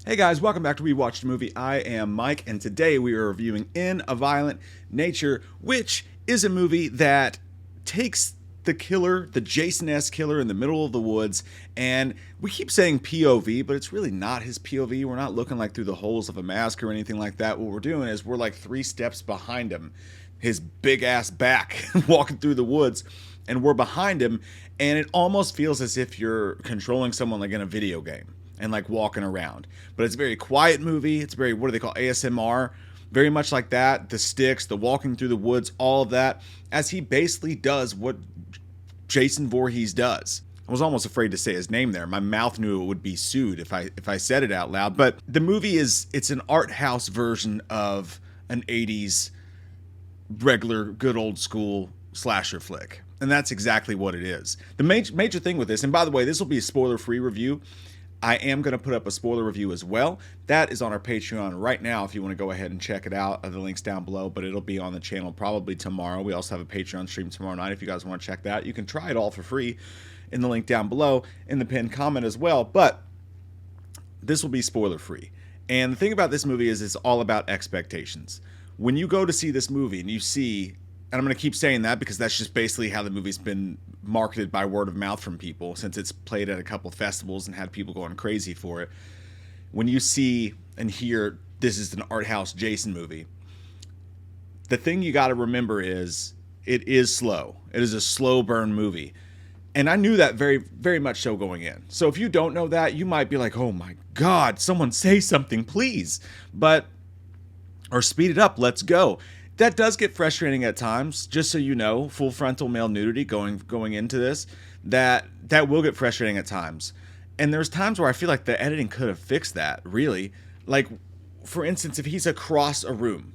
Hey guys, welcome back to We Watched a Movie. I am Mike, and today we are reviewing In a Violent Nature, which is a movie that takes the killer, the Jason-esque killer in the middle of the woods, and we keep saying POV, but it's really not his POV. We're not looking like through the holes of a mask or anything like that. What we're doing is we're like 3 steps behind him, his big ass back, walking through the woods, and we're behind him, and it almost feels as if you're controlling someone like in a video game and like walking around. But it's a very quiet movie. It's very, what do they call, ASMR? Very much like that. The sticks, the walking through the woods, all of that, as he basically does what Jason Voorhees does. I was almost afraid to say his name there. My mouth knew it would be sued if I said it out loud. But the movie it's an art house version of an 80s regular good old school slasher flick. And that's exactly what it is. The major thing with this, and by the way, this will be a spoiler-free review. I am going to put up a spoiler review as well. That is on our Patreon right now if you want to go ahead and check it out. The link's down below, but it'll be on the channel probably tomorrow. We also have a Patreon stream tomorrow night if you guys want to check that. You can try it all for free in the link down below in the pinned comment as well, but this will be spoiler free. And the thing about this movie is it's all about expectations. When you go to see this movie and you see, and I'm going to keep saying that because that's just basically how the movie's been marketed by word of mouth from people since it's played at a couple of festivals and had people going crazy for it. When you see and hear this is an art house Jason movie, the thing you got to remember is it is slow. It is a slow burn movie. And I knew that very, very much so going in. So if you don't know that, you might be like, oh my God, someone say something, please. Or speed it up, let's go. That does get frustrating at times, just so you know, full frontal male nudity going into this, that will get frustrating at times. And there's times where I feel like the editing could have fixed that, really. Like, for instance, if he's across a room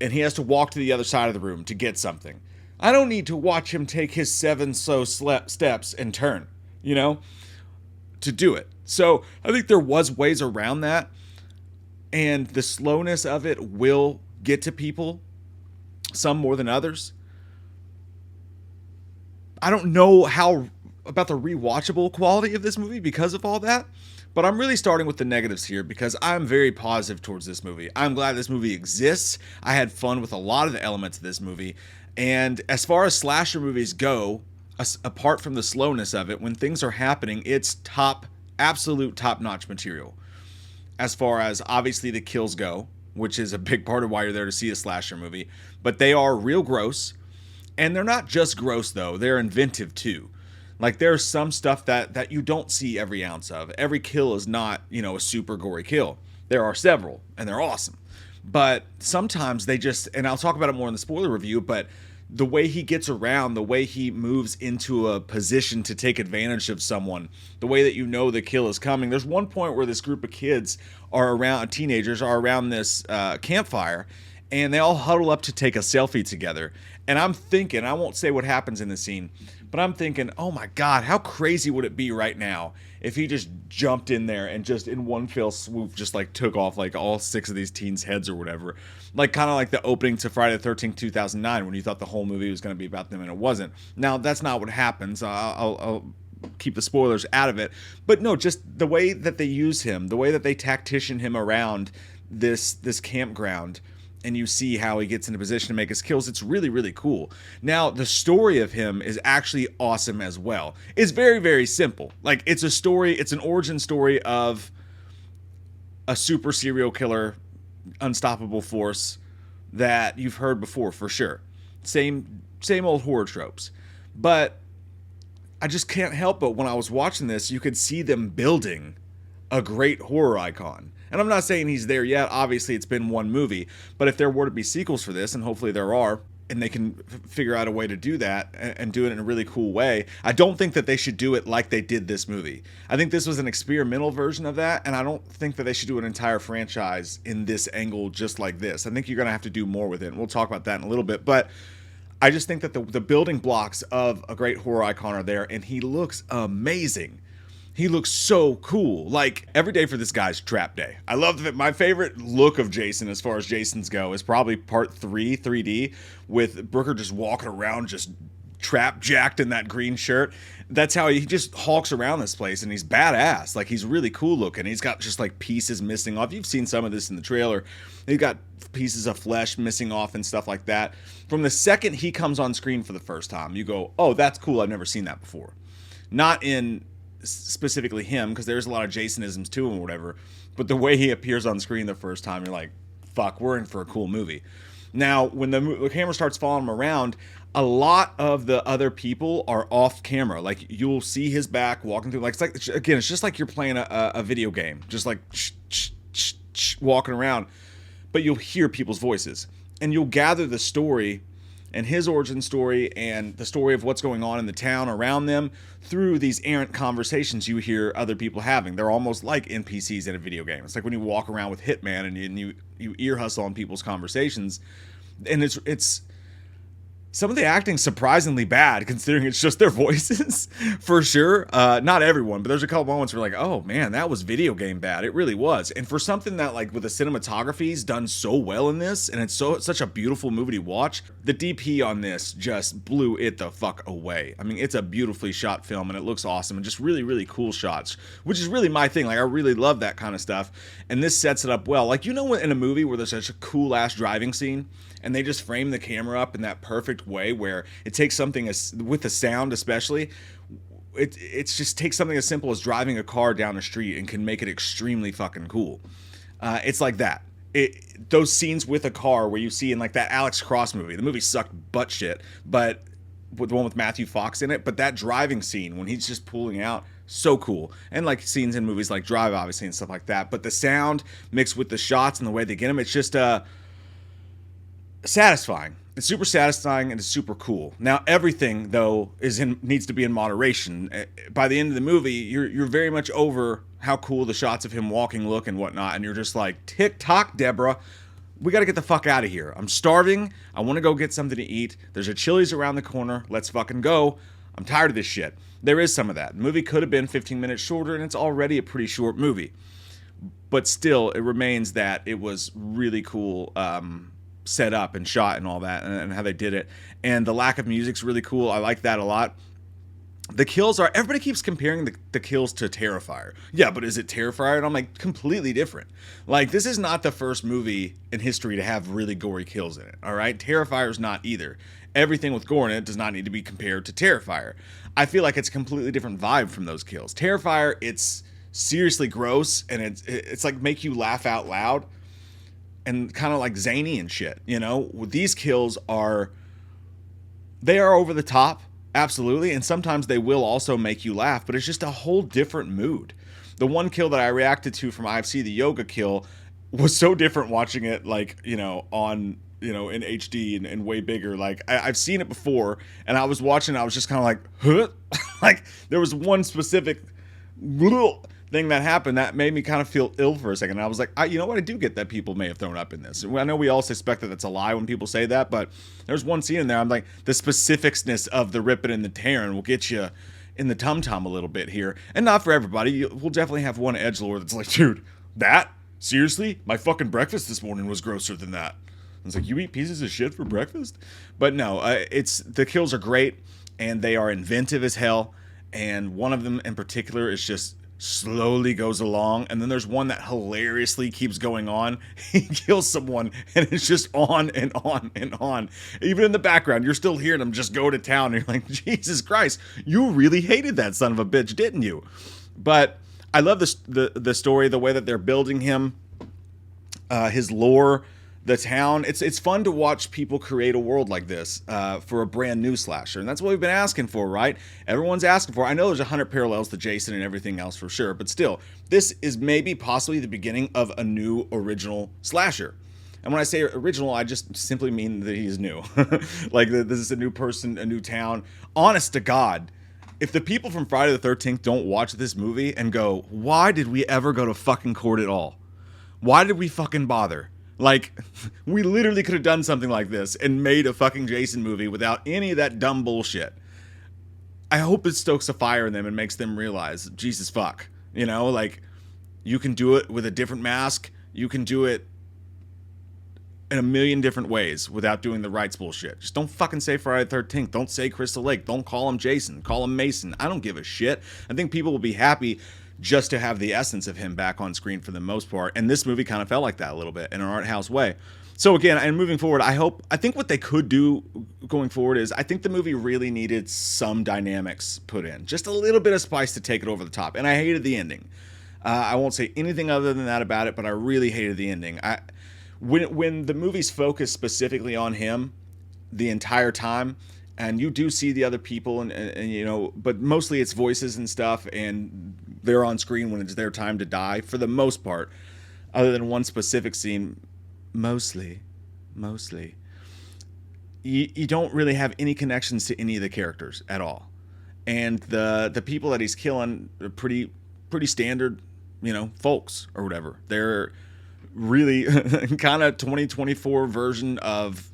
and he has to walk to the other side of the room to get something, I don't need to watch him take his 7 slow steps and turn, to do it. So I think there was ways around that, and the slowness of it will get to people, some more than others. I don't know how about the rewatchable quality of this movie because of all that, but I'm really starting with the negatives here because I'm very positive towards this movie. I'm glad this movie exists. I had fun with a lot of the elements of this movie, and as far as slasher movies go, apart from the slowness of it, when things are happening, it's absolute top-notch material. As far as obviously the kills go, which is a big part of why you're there to see a slasher movie. But they are real gross. And they're not just gross, though. They're inventive, too. Like, there's some stuff that you don't see every ounce of. Every kill is not, a super gory kill. There are several, and they're awesome. But sometimes they just, and I'll talk about it more in the spoiler review, but the way he gets around, the way he moves into a position to take advantage of someone, the way that the kill is coming. There's one point where this group of kids teenagers are around this campfire, and they all huddle up to take a selfie together. And I'm thinking, I won't say what happens in the scene, but I'm thinking, oh my God, how crazy would it be right now if he just jumped in there and just in one fell swoop just like took off like all 6 of these teens' heads or whatever. Like kind of like the opening to Friday the 13th, 2009 when you thought the whole movie was going to be about them and it wasn't. Now, that's not what happens. I'll keep the spoilers out of it. But no, just the way that they use him, the way that they tactician him around this campground, and you see how he gets into position to make his kills. It's really, really cool. Now, the story of him is actually awesome as well. It's very, very simple. Like, it's a story, it's an origin story of a super serial killer, unstoppable force that you've heard before, for sure. Same old horror tropes. But I just can't help but when I was watching this, you could see them building a great horror icon. And I'm not saying he's there yet. Obviously, it's been one movie. But if there were to be sequels for this, and hopefully there are, and they can figure out a way to do that and do it in a really cool way, I don't think that they should do it like they did this movie. I think this was an experimental version of that, and I don't think that they should do an entire franchise in this angle just like this. I think you're going to have to do more with it, and we'll talk about that in a little bit. But I just think that the building blocks of a great horror icon are there, and he looks amazing. He looks so cool. Like, every day for this guy's trap day. I love that. My favorite look of Jason, as far as Jasons go, is probably part 3, 3D, with Brooker just walking around, just trap jacked in that green shirt. That's how he just hulks around this place, and he's badass. Like, he's really cool looking. He's got just like pieces missing off. You've seen some of this in the trailer. He's got pieces of flesh missing off and stuff like that. From the second he comes on screen for the first time, you go, oh, that's cool. I've never seen that before. Not in specifically him, because there's a lot of Jasonisms to him or whatever, but the way he appears on screen the first time, you're like, fuck, we're in for a cool movie. Now, when the camera starts following him around, a lot of the other people are off camera. Like, you'll see his back walking through. Like, it's like, again, it's just like you're playing a video game, just like walking around. But you'll hear people's voices, and you'll gather the story and his origin story and the story of what's going on in the town around them through these errant conversations you hear other people having. They're almost like NPCs in a video game. It's like when you walk around with Hitman and you ear hustle on people's conversations, and it's some of the acting's surprisingly bad considering it's just their voices, for sure. Not everyone, but there's a couple moments where like, oh man, that was video game bad. It really was. And for something that, like, with the cinematography is done so well in this, and it's such a beautiful movie to watch, the DP on this just blew it the fuck away. I mean, it's a beautifully shot film, and it looks awesome, and just really, really cool shots, which is really my thing. Like, I really love that kind of stuff, and this sets it up well. Like, you know, in a movie where there's such a cool ass driving scene, and they just frame the camera up in that perfect way where it takes something with the sound, especially, it's just takes something as simple as driving a car down the street and can make it extremely fucking cool. It's like that. Those scenes with a car where you see in like that Alex Cross movie, the movie sucked butt shit, but with the one with Matthew Fox in it, but that driving scene when he's just pulling out, so cool. And like scenes in movies like Drive, obviously, and stuff like that, but the sound mixed with the shots and the way they get them, it's just satisfying. It's super satisfying and it's super cool. Now, everything though needs to be in moderation. By the end of the movie, you're very much over how cool the shots of him walking look and whatnot, and you're just like, tick tock, Deborah, we got to get the fuck out of here. I'm starving. I want to go get something to eat. There's a Chili's around the corner. Let's fucking go. I'm tired of this shit. There is some of that. The movie could have been 15 minutes shorter, and it's already a pretty short movie. But still, it remains that it was really cool. Set up and shot and all that, and how they did it, and the lack of music's really cool. I like that a lot. The kills are, everybody keeps comparing the kills to Terrifier. Yeah, but is it Terrifier? And I'm like, completely different. Like, this is not the first movie in history to have really gory kills in it, all right? Terrifier's not either. Everything with gore in it does not need to be compared to Terrifier. I feel like it's a completely different vibe from those kills. Terrifier, it's seriously gross, and it's like make you laugh out loud, and kind of like zany and shit, you know? These kills they are over the top, absolutely, and sometimes they will also make you laugh, but it's just a whole different mood. The one kill that I reacted to from IFC, the yoga kill, was so different watching it, like, you know, on, you know, in HD and way bigger. Like, I've seen it before, and I was watching, I was just kind of like, huh? Like, there was one specific thing that happened that made me kind of feel ill for a second. And I was like, you know what? I do get that people may have thrown up in this. I know we all suspect that that's a lie when people say that, but there's one scene in there. I'm like, the specificsness of the ripping and the tearing will get you in the tum-tum a little bit here. And not for everybody. We'll definitely have one edgelord that's like, dude, that? Seriously? My fucking breakfast this morning was grosser than that. I was like, you eat pieces of shit for breakfast? But no, the kills are great, and they are inventive as hell. And one of them in particular is just slowly goes along, and then there's one that hilariously keeps going on. He kills someone and it's just on and on and on. Even in the background, you're still hearing him just go to town, and you're like, Jesus Christ, you really hated that son of a bitch, didn't you? But I love the story, the way that they're building him, his lore, the town. It's fun to watch people create a world like this for a brand new slasher, and that's what we've been asking for, right? Everyone's asking for. I know there's 100 parallels to Jason and everything else for sure, but still, this is maybe possibly the beginning of a new original slasher. And when I say original, I just simply mean that he's new. Like, this is a new person, a new town. Honest to God, if the people from Friday the 13th don't watch this movie and go, why did we ever go to fucking court at all? Why did we fucking bother? Like, we literally could have done something like this and made a fucking Jason movie without any of that dumb bullshit. I hope it stokes a fire in them and makes them realize, Jesus fuck. You know, like, you can do it with a different mask. You can do it in a million different ways without doing the rights bullshit. Just don't fucking say Friday the 13th. Don't say Crystal Lake. Don't call him Jason. Call him Mason. I don't give a shit. I think people will be happy just to have the essence of him back on screen for the most part. And this movie kind of felt like that a little bit in an art house way. So again, and moving forward, I think what they could do going forward is I think the movie really needed some dynamics put in. Just a little bit of spice to take it over the top. And I hated the ending. I won't say anything other than that about it, but I really hated the ending. When the movie's focused specifically on him the entire time, and you do see the other people, and you know, but mostly it's voices and stuff, and they're on screen when it's their time to die for the most part, other than one specific scene. Mostly, you don't really have any connections to any of the characters at all, and the people that he's killing are pretty standard, you know, folks or whatever. They're really kind of 2024 version of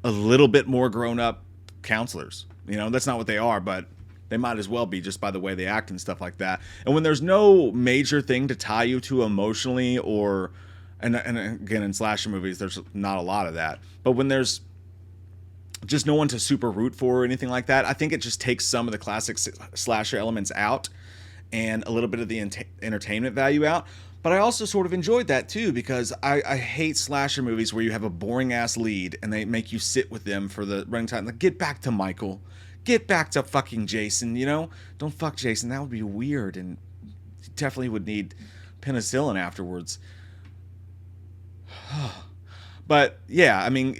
a little bit more grown up counselors. You know, that's not what they are, but they might as well be just by the way they act and stuff like that. And when there's no major thing to tie you to emotionally, or and again, in slasher movies there's not a lot of that, but when there's just no one to super root for or anything like that, I think it just takes some of the classic slasher elements out and a little bit of the entertainment value out. But I also sort of enjoyed that too, because I hate slasher movies where you have a boring ass lead and they make you sit with them for the running time. Like, get back to Michael, get back to fucking Jason, you know? Don't fuck Jason, that would be weird, and he definitely would need penicillin afterwards. But yeah, I mean,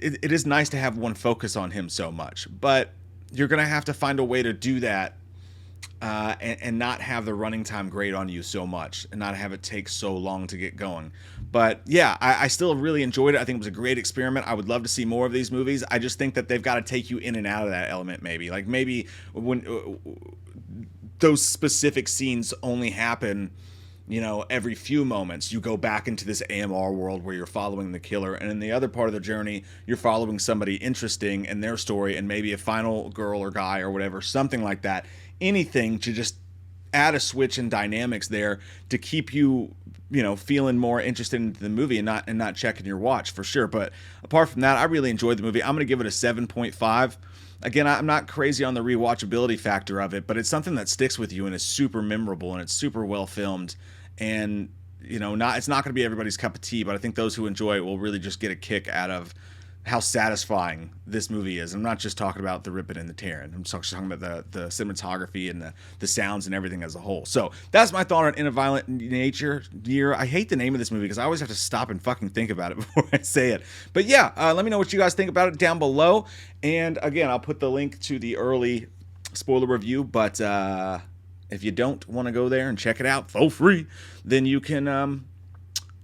it is nice to have one focus on him so much, but you're gonna have to find a way to do that, and not have the running time grate on you so much, and not have it take so long to get going. But yeah, I still really enjoyed it. I think it was a great experiment. I would love to see more of these movies. I just think that they've got to take you in and out of that element. Maybe when those specific scenes only happen, you know, every few moments, you go back into this AMR world where you're following the killer, and in the other part of the journey, you're following somebody interesting and their story, and maybe a final girl or guy or whatever, something like that. Anything to just add a switch in dynamics there to keep you, you know, feeling more interested in the movie and not checking your watch for sure. But apart from that, I really enjoyed the movie. I'm going to give it a 7.5. Again, I'm not crazy on the rewatchability factor of it, but it's something that sticks with you and is super memorable, and it's super well filmed. And, you know, it's not going to be everybody's cup of tea, but I think those who enjoy it will really just get a kick out of how satisfying this movie is. I'm not just talking about the ripping and the tearing. I'm just talking about the cinematography and the sounds and everything as a whole. So that's my thought on In a Violent Nature Year. I hate the name of this movie because I always have to stop and fucking think about it before I say it. But yeah, let me know what you guys think about it down below. And again, I'll put the link to the early spoiler review, but if you don't want to go there and check it out for free, then you can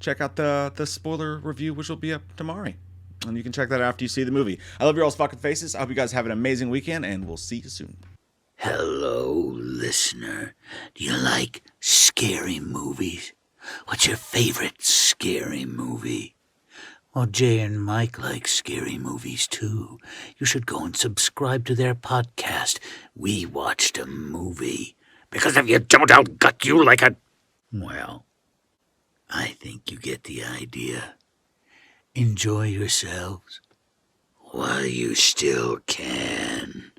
check out the spoiler review, which will be up tomorrow. And you can check that out after you see the movie. I love your all's fucking faces. I hope you guys have an amazing weekend, and we'll see you soon. Hello, listener. Do you like scary movies? What's your favorite scary movie? Well, Jay and Mike like scary movies too. You should go and subscribe to their podcast, We Watched a Movie. Because if you don't, I'll gut you like a... Well, I think you get the idea. Enjoy yourselves while you still can.